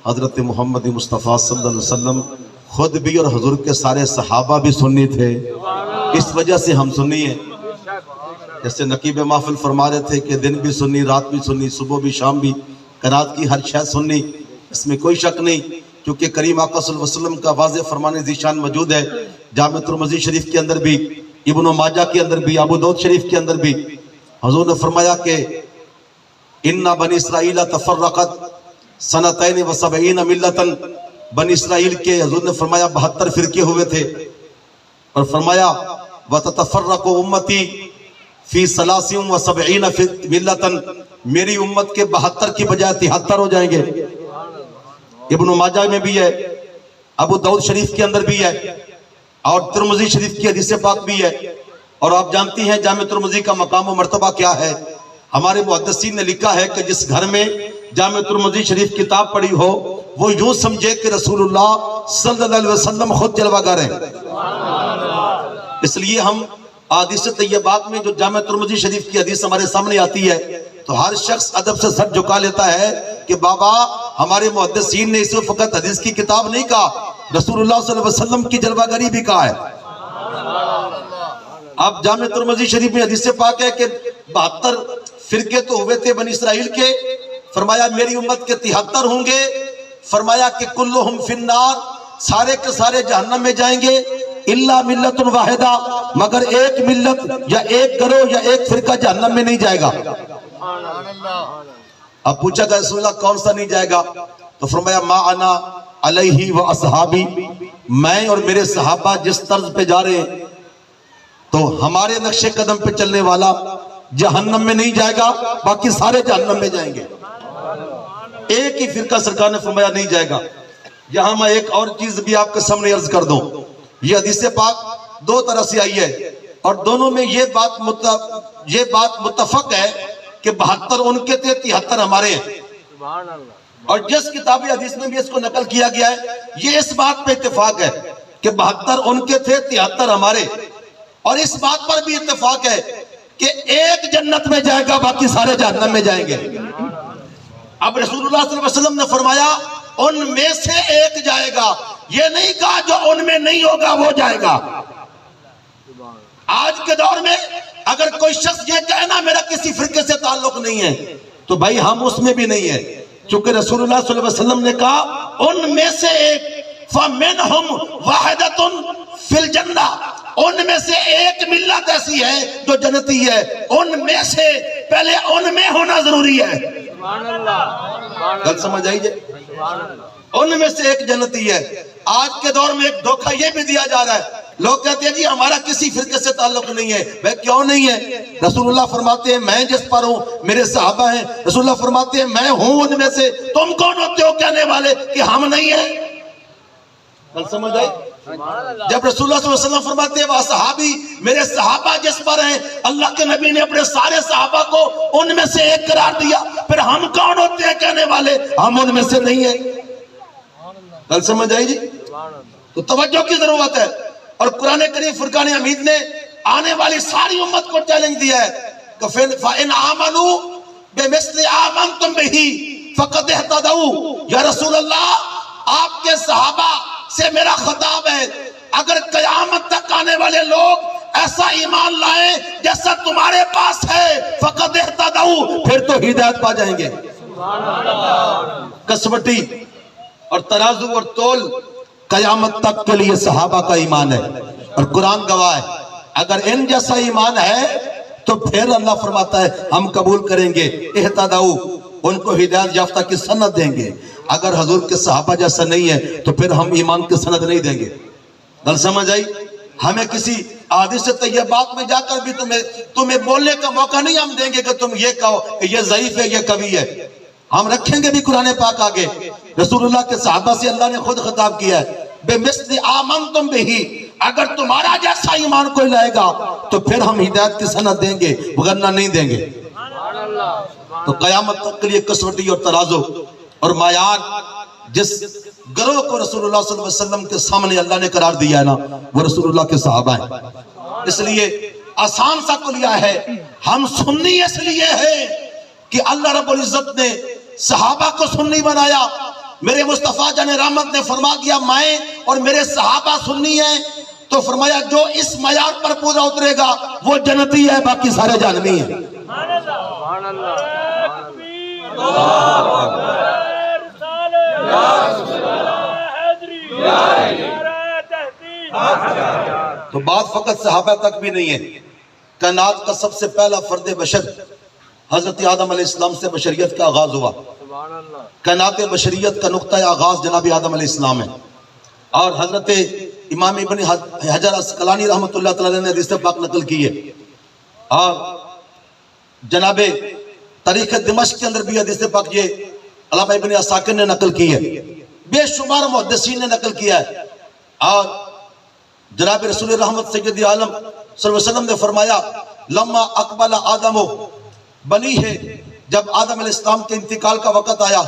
حضرت محمد مصطفیٰ صلی اللہ علیہ وسلم خود بھی اور حضور کے سارے صحابہ بھی سنی تھے، اس وجہ سے ہم سنی ہیں۔ جیسے نقیب محفل فرما رہے تھے کہ دن بھی سنی، رات بھی سنی، صبح بھی شام بھی، قرات کی ہر شے سنی، اس میں کوئی شک نہیں، کیونکہ کریم آقا صلی اللہ علیہ وسلم کا واضح فرمان ذیشان موجود ہے۔ جامع ترمذی شریف کے اندر بھی، ابن ماجہ کے اندر بھی، ابو داؤد شریف کے اندر بھی حضور نے فرمایا کہ ان بنی اسرائیل تفرقت سنتین و سبعین ملتن، بنی اسرائیل کے حضور نے فرمایا 72 فرقے ہوئے تھے، اور فرمایا وتتفرق امتی فی 73 و 70 ملتن، میری امت کے 72 کی بجائے 73 ہو جائیں گے۔ ابن ماجہ میں بھی ہے، ابو داؤد شریف کے اندر بھی ہے، اور ترمذی شریف کی حدیث پاک بھی ہے۔ اور آپ جانتی ہیں جامع ترمذی کا مقام و مرتبہ کیا ہے؟ ہمارے محدثین نے لکھا ہے کہ جس گھر میں جامع ترمذی شریف کتاب پڑھی ہو وہ یوں سمجھے کہ رسول اللہ صلی اللہ علیہ وسلم خود جلوہ گر ہیں۔ اس لیے ہم احادیث طیبات میں جو جامع ترمذی شریف کی حدیث ہمارے سامنے آتی ہے تو ہر شخص ادب سے سر جھکا لیتا ہے کہ بابا ہمارے محدثین نے اس وقت حدیث کی کتاب نہیں کہا، رسول اللہ صلی اللہ علیہ وسلم کی جلوہ گری بھی کہا ہے۔ اب جامع ترمذی شریف میں حدیث پاک ہے کہ 72 فرقے تو ہوئے تھے بنی اسرائیل کے، فرمایا میری امت کے 73 ہوں گے، فرمایا کہ کلہم فی النار، سارے کے سارے جہنم میں جائیں گے، الا ملت واحدہ، مگر ایک ملت یا ایک گروہ یا ایک فرقہ جہنم میں نہیں جائے گا۔ اب پوچھا کہ رسول اللہ کون سا نہیں جائے گا؟ تو فرمایا ما انا علیہ و اصحابی، میں اور میرے صحابہ جس طرز پہ جا رہے ہیں تو ہمارے نقش قدم پہ چلنے والا جہنم میں نہیں جائے گا، باقی سارے جہنم میں جائیں گے، ایک ہی فرقہ سرکار نے فرمایا نہیں جائے گا۔ یہاں میں ایک اور چیز بھی آپ کے سامنے عرض کر دوں، یہ حدیث پاک دو طرح سے آئی ہے اور دونوں میں یہ بات متفق ہے کہ 72 ان کے تھے، 73 ہمارے ہیں، اور جس کتاب حدیث میں بھی اس کو نقل کیا گیا ہے یہ اس بات پہ اتفاق ہے کہ 72 ان کے تھے، 73 ہمارے، اور اس بات پر بھی اتفاق ہے کہ ایک جنت میں جائے گا، باقی سارے جہنم میں جائیں گے۔ اب رسول اللہ صلی اللہ علیہ وسلم نے فرمایا ان میں سے ایک جائے گا، یہ نہیں کہا جو ان میں نہیں ہوگا وہ جائے گا۔ آج کے دور میں اگر کوئی شخص یہ کہنا میرا کسی فرقے سے تعلق نہیں ہے تو بھائی ہم اس میں بھی نہیں ہیں، چونکہ رسول اللہ صلی اللہ علیہ وسلم نے کہا ان میں سے ایک، فَمِنْهُمْ وَاحِدَةٌ فِي الْجَنَّةِ، ان میں سے ایک ملت ایسی ہے جو جنتی ہے، ان میں سے پہلے ان میں ہونا ضروری ہے۔ گل سمجھ آئی جائے، ان میں سے ایک جنتی ہے۔ آج کے دور میں ایک دھوکہ یہ بھی دیا جا رہا ہے، لوگ کہتے ہیں جی ہمارا کسی فرقے سے تعلق نہیں ہے، بھائی کیوں نہیں ہے؟ رسول اللہ فرماتے ہیں میں جس پر ہوں میرے صحابہ ہیں، رسول اللہ فرماتے ہیں میں ہوں ان میں سے، تم کون ہوتے ہو کہنے والے کہ ہم نہیں ہیں؟ گل سمجھ آئی؟ جب رسول اللہ صلی اللہ علیہ وسلم فرماتے ہیں وہ صحابی، میرے صحابہ جس پر ہیں، اللہ کے نبی نے اپنے سارے صحابہ کو ان میں سے ایک قرار دیا، پھر ہم کون ہوتے ہیں کہنے والے ہم ان میں سے نہیں ہیں؟ گل سمجھ آئی جی؟ تو توجہ کی ضرورت ہے، اور قرآن کریم فرقان حمید نے آنے والی ساری امت کو چیلنج دیا ہے کہ فَإِنْ آمَنُوا بِمِثْلِ آمَنْتُمْ بِهِ فَقَدْ اهْتَدَوْا، یا رسول اللہ آپ کے صحابہ سے میرا خطاب ہے، اگر قیامت تک آنے والے لوگ ایسا ایمان لائیں جیسا تمہارے پاس ہے فقد اہتدوا، پھر تو ہدایت پا جائیں گے۔ کسوٹی اور ترازو اور تول قیامت تک کے لیے صحابہ کا ایمان ہے، اور قرآن گواہ ہے اگر ان جیسا ایمان ہے تو پھر اللہ فرماتا ہے ہم قبول کریں گے، اہتدوا، ان کو ہدایت یافتہ کی سند دیں گے۔ اگر حضور کے صحابہ جیسا نہیں ہے تو پھر ہم ایمان کی سند نہیں دیں گے۔ گل سمجھ آئی؟ ہمیں کسی احادیث طیبات میں جا کر بھی تمہیں بولنے کا موقع نہیں ہم دیں گے کہ تم یہ کہو کہ یہ ضعیف ہے یہ قوی ہے، ہم رکھیں گے بھی قرآن پاک آگے۔ رسول اللہ کے صحابہ سے اللہ نے خود خطاب کیا ہے بِمِثْلِ آمَنْتُمْ بِهِ، اگر تمہارا جیسا ایمان کوئی لائے گا تو پھر ہم ہدایت کی سند دیں گے ورنہ نہیں دیں گے۔ تو قیامت تک کے لیے کسوٹی اور ترازو اور معیار جس گروہ کو رسول اللہ صلی اللہ علیہ وسلم کے سامنے اللہ نے قرار دیا ہے نا وہ رسول اللہ کے صحابہ ہیں۔ اس لیے آسان سا کلیہ ہے، ہم سنی اس لیے ہے کہ اللہ رب العزت نے صحابہ کو سنی بنایا، میرے مصطفیٰ جان رحمت نے فرما دیا میں اور میرے صحابہ سنی ہیں، تو فرمایا جو اس معیار پر پورا اترے گا وہ جنتی ہے، باقی سارے جہنمی ہیں۔ تو بات فقط صحابہ تک بھی نہیں ہے، کائنات کا سب سے پہلا فرد بشر حضرت آدم علیہ السلام سے بشریت کا آغاز ہوا۔ کائنات بشریت کا نقطہ آغاز جناب آدم علیہ السلام ہے، اور حضرت امام ابن حجر عسقلانی رحمۃ اللہ تعالی نے حدیث پاک نقل کی ہے، اور جناب تاریخ دمشق کے اندر بھی حدیث پاک یہ علامہ ابن عساکر نے نقل کی ہے، بے شمار محدثین نے نقل کیا ہے، اور جناب رسول رحمت سید عالم صلی اللہ علیہ وسلم نے فرمایا لما اقبل آدم بنی ہے، جب آدم علیہ السلام کے انتقال کا وقت آیا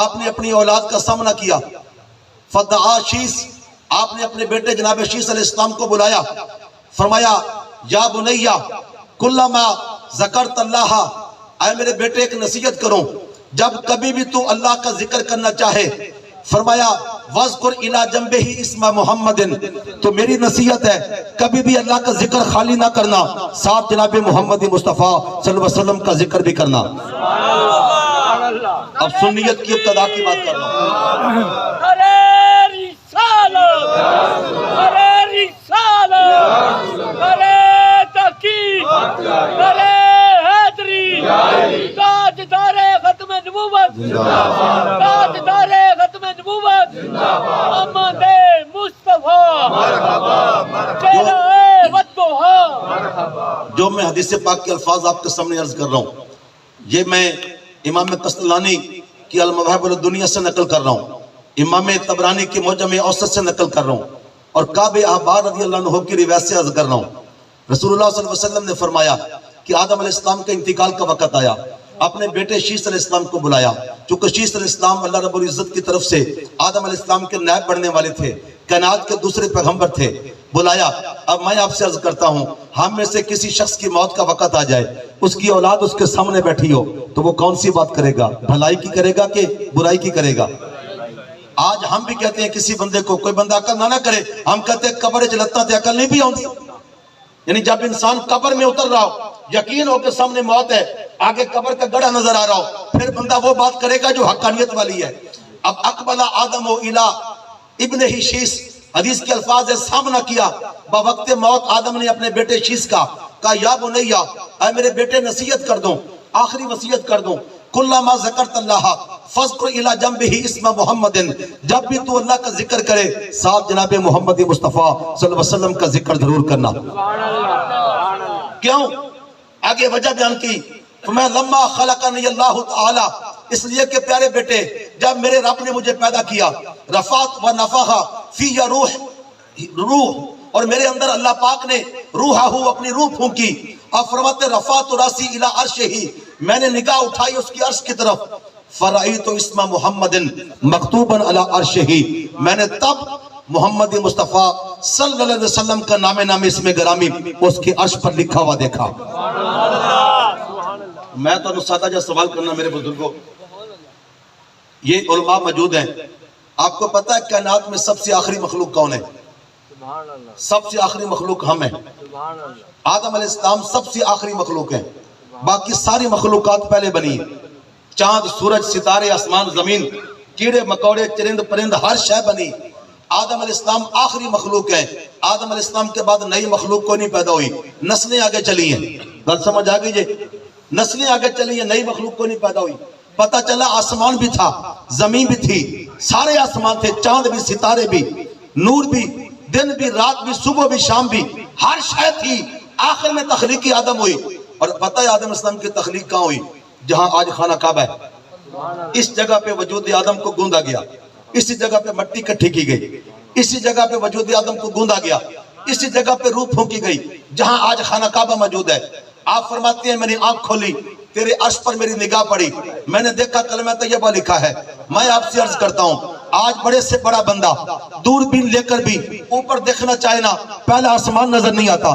آپ نے اپنی اولاد کا سامنا کیا، فدعا شیس، آپ نے اپنے بیٹے جناب شیس علیہ السلام کو بلایا، فرمایا یا بنیہ کلما ذکرت اللہ، اے میرے بیٹے ایک نصیحت کروں، جب کبھی بھی تو اللہ کا ذکر کرنا چاہے، فرمایا وَذْكُرْ إِلَى جَنْبِهِ اسْمَ مُحَمَّدٍ، تو میری نصیحت ہے کبھی بھی اللہ کا ذکر خالی نہ کرنا، ساتھ جناب محمد مصطفیٰ صلی اللہ علیہ وسلم کا ذکر بھی کرنا۔ اب سنیت کی ابتدا کی بات کر رہا ہوں۔ جو میں حدیث پاک کے الفاظ آپ کے سامنے عرض کر رہا ہوں، یہ میں امام قسطلانی کی المواہب الدنیا سے نقل کر رہا ہوں، امام طبرانی کی معجم اوسط سے نقل کر رہا ہوں، اور کعب احبار رضی اللہ عنہ کی روایت سے عرض کر رہا ہوں۔ رسول اللہ صلی اللہ علیہ وسلم نے فرمایا کہ آدم علیہ السلام کے انتقال کا وقت آیا، اپنے بیٹے شیس علیہ السلام کو بلایا، چونکہ شیس علیہ السلام اللہ رب العزت کی طرف سے آدم علیہ السلام کے نائب بڑھنے والے تھے، کائنات کے دوسرے پیغمبر تھے، بلایا۔ اب میں آپ سے عرض کرتا ہوں، ہم میں سے کسی شخص کی موت کا وقت آ جائے، اس کی اولاد اس کے سامنے بیٹھی ہو، تو وہ کون سی بات کرے گا؟ بھلائی کی کرے گا کہ برائی کی کرے گا؟ آج ہم بھی کہتے ہیں کسی بندے کو کوئی بندہ عقل نہ کرے، ہم کہتے ہیں قبر چلتا تے عقل نہیں بھی آؤں دی، یعنی جب انسان قبر میں اتر رہا ہو، یقین ہو کہ سامنے موت ہے، آگے قبر کا گڑھا نظر آ رہا ہو، پھر بندہ وہ بات کرے گا جو حقانیت والی ہے۔ اب اقبل آدم الى ابن ہی شیس، حدیث کے الفاظ ہے سامنا کیا بوقت موت آدم نے اپنے بیٹے شیس کا، کہا یا بنیہ، اے میرے بیٹے نصیحت کر دوں، آخری وصیت کر دوں، کلما ذکرت اللہ فذکر الی جنبہ اسم محمد، جب بھی تو اللہ کا ذکر کرے ساتھ جناب محمد مصطفیٰ صلی اللہ علیہ وسلم کا ذکر ضرور کرنا۔ کیوں؟ آگے وجہ بیان کی، میں لما خلقنی اللہ تعالی، اس لیے کہ پیارے بیٹے جب میرے رب نے مجھے پیدا کیا، رفعت و نفخ فی روح، اور میرے اندر اللہ پاک نے روحہ اپنی روح پھونکی، اور فرماتے رفعت راسی الی عرشہ، میں نے نگاہ اٹھائی اس کی عرش کی طرف، فرأیت اسم محمد مکتوبا علی عرشہ، میں نے تب محمد مصطفیٰ صلی اللہ علیہ وسلم کا نام اسم گرامی اس کی عرش پر لکھا ہوا دیکھا۔ میں تو سادہ جا سوال کرنا میرے بزرگوں، یہ علماء موجود ہیں، آپ کو پتہ ہے کائنات میں سب سے آخری مخلوق کون ہے؟ سب سے آخری مخلوق ہم ہیں، آدم علیہ السلام سب سے آخری مخلوق ہیں، باقی ساری مخلوقات پہلے بنی ہیں، چاند سورج ستارے آسمان زمین کیڑے مکوڑے چرند پرند ہر شے بنی، آدم علیہ السلام آخری مخلوق ہے، آدم علیہ السلام کے بعد نئی مخلوق کوئی نہیں پیدا ہوئی، نسلیں آگے چلی ہیں، بات سمجھ آ گئی جی، نسلیں آگے چلی ہیں، نئی مخلوق کوئی نہیں پیدا ہوئی، پتہ چلا آسمان بھی تھا، زمین بھی تھی، سارے آسمان تھے، چاند بھی ستارے بھی، نور بھی، دن بھی رات بھی، صبح بھی شام بھی، ہر شے تھی، آخر میں تخلیقی آدم ہوئی، اور پتہ ہے آدم علیہ السلام کی تخلیق کہاں ہوئی؟ جہاں آج خانہ کعبہ ہے، اس جگہ پہ وجود آدم کو گوندا گیا، اسی جگہ پہ مٹی کٹھی کی گئی، اسی جگہ پہ وجود آدم کو گوندا گیا، اسی جگہ پہ روح پھونکی گئی جہاں آج خانہ کعبہ موجود ہے۔ آپ فرماتے ہیں میں نے آنکھ کھولی، تیرے عرش پر میری نگاہ پڑی، میں نے دیکھا کلمہ طیبہ لکھا ہے۔ میں آپ سے عرض کرتا ہوں آج بڑے سے بڑا بندہ دوربین لے کر بھی اوپر دیکھنا چاہے نا، پہلا آسمان نظر نہیں آتا،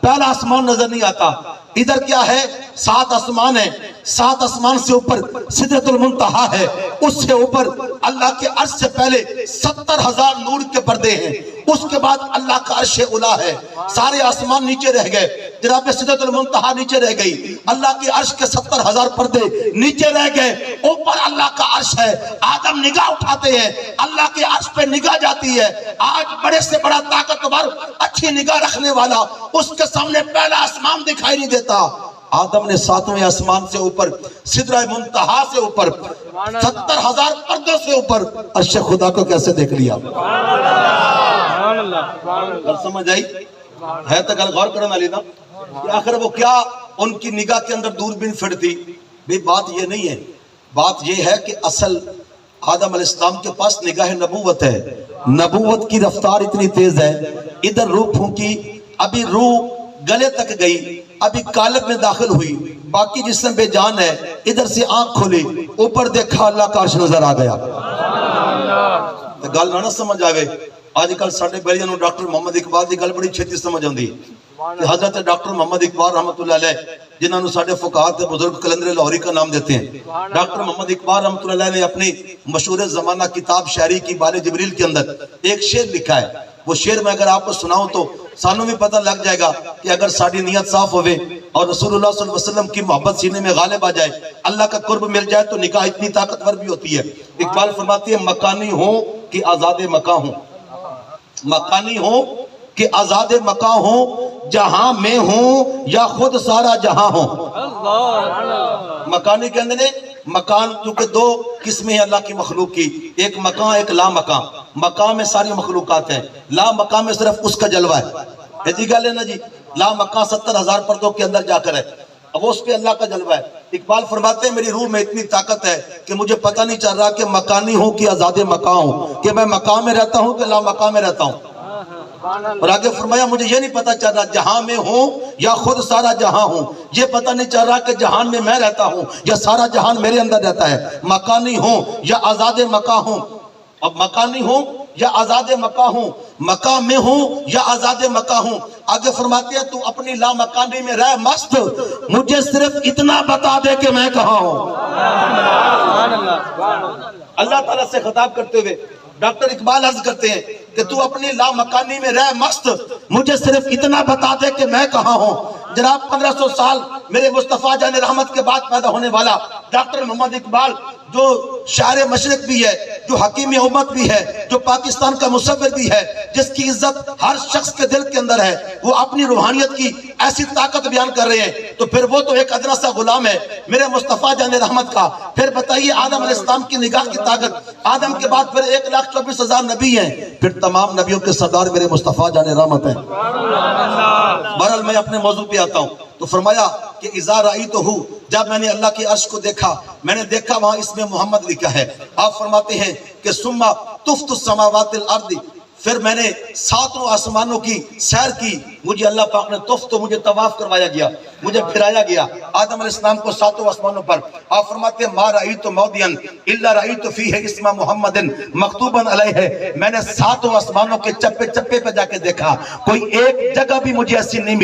پہلا آسمان نظر نہیں آتا، ادھر کیا ہے؟ 7 آسمان ہے، 7 آسمان سے اوپر سدرۃ المنتہا ہے، اس سے اوپر اللہ کے عرش سے پہلے 70,000 نور کے پردے ہیں، اس کے بعد اللہ کا عرش اولا ہے، سارے آسمان نیچے رہ گئے، جناب سدرۃ المنتہا نیچے رہ گئی، اللہ کے عرش کے 70,000 پردے نیچے رہ گئے، اوپر اللہ کا عرش ہے، آدم نگاہ اٹھاتے ہیں، اللہ کے عرش پہ نگاہ جاتی ہے، آج بڑے سے بڑا طاقتور اچھی نگاہ رکھنے والا اس کے سامنے پہلا آسمان دکھائی نہیں دیتا، آدم نے 7ویں آسمان سے اوپر سدرہ منتہا سے اوپر 70,000 پردوں سے اوپر عرش خدا کو کیسے دیکھ لیا؟ سمجھ آئی ہے تو گل غور کرنا لینا کہ آخر وہ کیا ان کی نگاہ کے اندر دوربین فٹ تھی؟ بھی بات یہ نہیں ہے، بات یہ ہے کہ اصل آدم علیہ السلام کے پاس نگاہ نبوت ہے، نبوت کی رفتار اتنی تیز ہے، ادھر روح پھونکی، ابھی روح گلے تک گئی، ابھی قالب میں داخل ہوئی، باقی جسم بے جان ہے، ادھر سے آنکھ کھولی، اوپر دیکھا اللہ کا عرش نظر آ گیا۔ تو گل نہ سمجھ آوے، آج کل ساڈے بیلیاں نوں ڈاکٹر محمد اقبال دی گل بڑی چھتی سمجھ آندی کہ حضرت ڈاکٹر محمد اقبال رحمۃ اللہ علیہ، جنہاں نوں ساڈے فقہاء تے بزرگ کلندر لاہوری کا نام دیتے ہیں، ڈاکٹر محمد اقبال رحمۃ اللہ علیہ نے اپنی مشہور زمانہ کتاب شاعری کی بال جبریل کے اندر ایک شعر لکھا ہے، وہ شعر میں اگر آپ کو سناؤں تو سانوں بھی پتہ لگ جائے گا کہ اگر ساری نیت صاف ہوئے اور رسول اللہ صلی اللہ علیہ وسلم کی محبت سینے میں غالب آ جائے، اللہ کا قرب مل جائے تو نکاح اتنی طاقتور بھی ہوتی ہے۔ اقبال فرماتی ہے مکانی ہوں کہ آزاد مکان ہوں، مکانی ہوں کہ آزاد مکان ہوں، جہاں میں ہوں یا خود سارا جہاں ہوں۔ مکانی کے اندر مکان کیونکہ 2 قسمیں ہیں اللہ کی مخلوق کی، ایک مکان ایک لا مکان، مکان میں ساری مخلوقات ہیں، لا مکان میں صرف اس کا جلوہ ہے، ایسی گل ہے نا جی، لا مکان 70,000 پردوں کے اندر جا کر ہے، اب اس پہ اللہ کا جلوہ ہے۔ اقبال فرماتے ہیں میری روح میں اتنی طاقت ہے کہ مجھے پتہ نہیں چل رہا کہ مکانی ہوں کہ آزاد مکان ہوں، کہ میں مکان میں رہتا ہوں کہ لا مکان میں رہتا ہوں، اور آگے فرمایا مجھے یہ نہیں پتا چل رہا جہاں میں ہوں یا خود سارا جہاں ہوں، یہ پتہ نہیں چل رہا کہ جہان میں رہتا ہوں یا سارا جہان میرے اندر رہتا ہے، مکانی ہوں یا آزاد مکان ہوں، اب مکانی ہوں یا آزاد مکان ہوں، مکان میں ہوں یا آزاد مکان ہوں، آگے فرماتے ہیں تو اپنی لا مکانی میں رہ مست، مجھے صرف اتنا بتا دے کہ میں کہاں ہوں۔ اللہ تعالیٰ سے خطاب کرتے ہوئے ڈاکٹر اقبال عرض کرتے ہیں کہ تو اپنی لا مکانی میں رہ مست، مجھے صرف اتنا بتا دے کہ میں کہاں ہوں۔ جناب 1500 سال میرے مصطفیٰ جان رحمت کے بعد پیدا ہونے والا ڈاکٹر محمد اقبال، جو شاعر مشرق بھی ہے، جو حکیم امت بھی ہے، جو پاکستان کا مصور بھی ہے، جس کی عزت ہر شخص کے دل کے اندر ہے، وہ اپنی روحانیت کی ایسی طاقت بیان کر رہے ہیں، تو پھر وہ تو ایک ادنا سا غلام ہے میرے مصطفیٰ جان رحمت کا، پھر بتائیے آدم علیہ السلام کی نگاہ کی طاقت، آدم کے بعد پھر 1,24,000 نبی ہیں، پھر تمام نبیوں کے سردار میرے مصطفیٰ جان رحمت ہیں۔ بہرحال میں اپنے موضوع پہ آتا ہوں، تو فرمایا کہ اذا رأیتہ، جب میں نے اللہ کے عرش کو دیکھا، میں نے دیکھا وہاں اس میں محمد لکھا ہے، آپ فرماتے ہیں کہ ثم طفت السماوات الارض، پھر میں نے 7 آسمانوں کی سیر کی، مجھے اللہ پاک نے طفت، مجھے طواف کروایا گیا، مجھے پھرایا گیا آدم علیہ السلام کو 7 آسمانوں پر، آپ فرماتے ہیں ما رأیت موضعا الا رأیت فیہ اسم محمد مکتوبا علیہ، میں نے 7 آسمانوں کے چپے چپے پہ جا کے دیکھا، کوئی ایک جگہ بھی مجھے ایسی نہیں